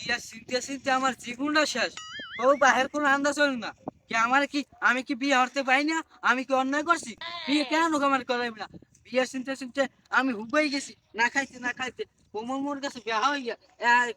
ইয়া চিনতে চিনতে আমার জীবনটা শেষ। ও বাহের কোনো আন্দাজ হল না কি আমার কি আমি কি বিয়ে হতে পাই না? আমি কি অন্যায় করছি? বিয়ে কেন আমার করাইব না? বিয়ে চিনতে চিনতে আমি হুবাই গেছি না খাইতে না খাইতে। কোমর মোর কাছে বিয়া হইয়া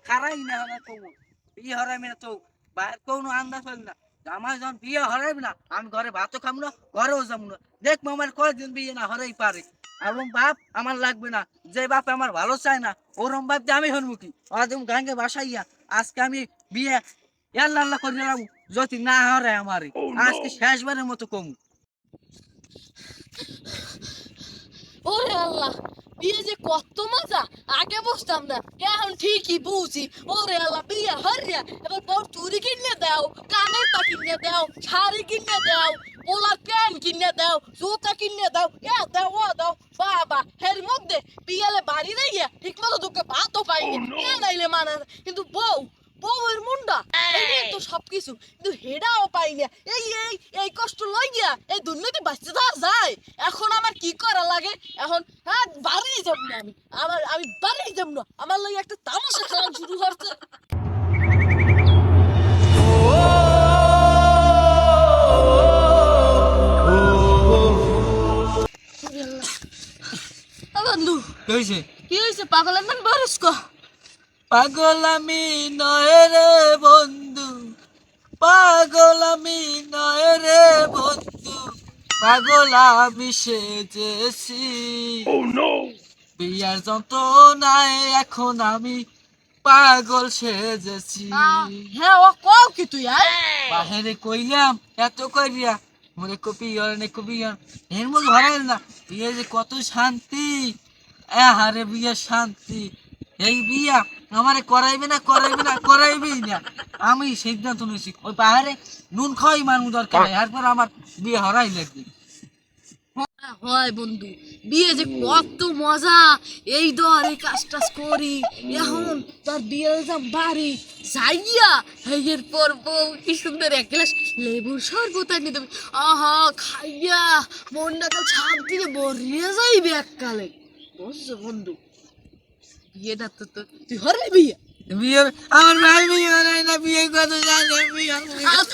খারাই না আমার কোমর বিয়ে হরাইবে না তো বাহের কোনো আন্দাজ হল না। আমার যখন বিয়ে হরাইবে না আমি ঘরে ভাতও খাবো না, ঘরেও যাবো না। দেখবো আমার কয়দিন বিয়ে না হরাই পারে। এবং বাপ আমার লাগবে না, যে বাপ আমার ভালো চায় না ওরম বাপ দিয়ে আমি হরমুখী আদম গাঙ্গে বাসাইয়া আজকে আমি বিয়ে আল্লাহ আল্লাহ করে নিলাম। যদি না হরে আমারে আজকে শেষবারের মতো কমু। ওরে আল্লাহ, বিয়ে যে কত মজা! আগে বুঝতাম না, এখন ঠিকই বুঝি। ওরে আল্লাহ, বিয়ে হরিয়া এবার বউ চুরি কিনে দাও, কানের তা কিনে দাও, শাড়ি কিনে দাও, পোলার প্যান্ট কিনে দাও, জুতা কিনে দাও, এ দাও ও দাও। বাবা এর মধ্যে বিয়ালে বাড়ি নাই গিয়া ঠিক মতো তোকে ভাতও পাইনি, এ নাইলে মানা যায়। কিন্তু বউয়ের মুন্ডা এই তো সবকিছু, কিন্তু হেডাও পাই না। এই কষ্ট লই গিয়া এই দুর্নীতি বাঁচতে তো আর যায়। এখন আমার কি করা লাগে? এখন হ্যাঁ বাড়ি যাব না আমি বাড়ি যাব না। আমার লাগে একটা তামাশা খেলা শুরু হচ্ছে। বন্ধু কি হয়েছে? কি হয়েছে? পাগলের মান বরস কো। পাগল আমি নয় রে বন্ধু, পাগল আমি নয় রে বন্ধু, পাগল আমি সেজেছি। বিয়ার যন্ত্রণায় এখন আমি পাগল সেজেছি। হ্যাঁ ও কও কি তুই আর বাহিরে কইলাম এত কইরা মনে কপি নে কপি এর মধ্যে ধরাইল না। বিয়ে যে কত শান্তি, হারে বিয়ে শান্তি। এই বিয়া আমারে করাইবে না করাইবে না করাইবেই না। আমি সিদ্ধান্ত নিয়েছি ওই পাহাড়ে নুন খাওয়াই মানুষ দরকার নাই, এরপর আমার বিয়ে হরাই লাগবে। হয় বন্ধু, বিয়ে যে কত মজা! এই ধর এই কাজ টাজ করি, এখন তোর বিয়ে যাম বাড়ি যাইয়া এর পর বউ কি সুন্দর এক গ্লাস লেবুর শরবত আনি দেবে। আহা খাইয়া মনটা কাল ছাপ দিলে বরিয়ে যাইবে এককালে। বুঝছো বন্ধু, বিয়েটা তো তুই হরে বিয়ে বিয়ে আমার ভাই বিয়ে হরাই না, বিয়ে কত জানে বিয়ে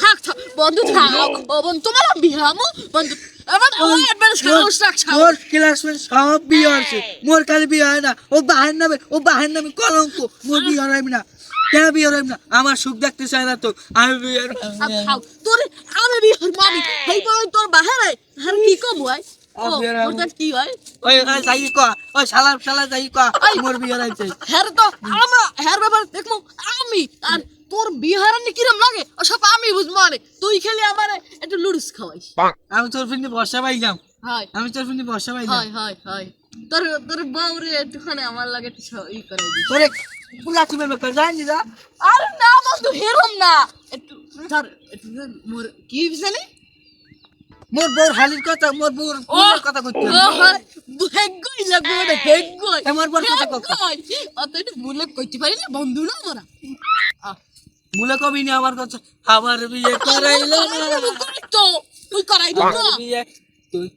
থাক থাক বন্ধু থাক। ও বন্ধু তোমার বিয়ে আমো বন্ধু এবার ও একবার সাহস রাখ মোর ক্লাসমেট সব বিয়ে হচ্ছে, মোর কাছে বিয়ে হয় না। ও বাহের নামে কলঙ্ক। মোর বিয়ে হরাইবে না, কেন বিয়ে হরাইবে না? আমার সুখ দেখতে চায় না তো আমি বিয়ে তোর আমি বিয়ে মানি এই বল তোর বাহিরে আর কি কম হয়? ও ওটা কি হয়? ওই যাই ক ওই শালা যাই ক মোর বিয়ে হরাইছে। হ্যাঁ তো আমরা হ্যাঁ ব্যাপার দেখবো আমি। আর তোর বিহারানি কিরম লাগে ও সব আমি বুঝবো। মানে তুই খেলে আমারে একটু লুডুস খাওয়াইস। আমি তোর ফিরনি বর্ষা পাইলাম, হয় আমি তোর ফিরনি বর্ষা পাইলাম। হয় তোর বউরে একটুখানি আমার লাগে একটু ই করে দিস। তোরে পুরা তুমি বেকার জানি যা। আরে না বন্ধু হেরম না, একটু ধর একটু মোর কি জানি মোর বউর হালির কথা, মোর বউর কথা কইতে হেগই লাগবে ওটা হেগই আমার বউর কথা কইতে অত একটু ভুলে কইতে পারি না বন্ধু না মোরা। মুলে কবি নি আমার কথা। আবার বিয়ে করাইলো না তো তুই করাই দিবি না। বিয়ে তুই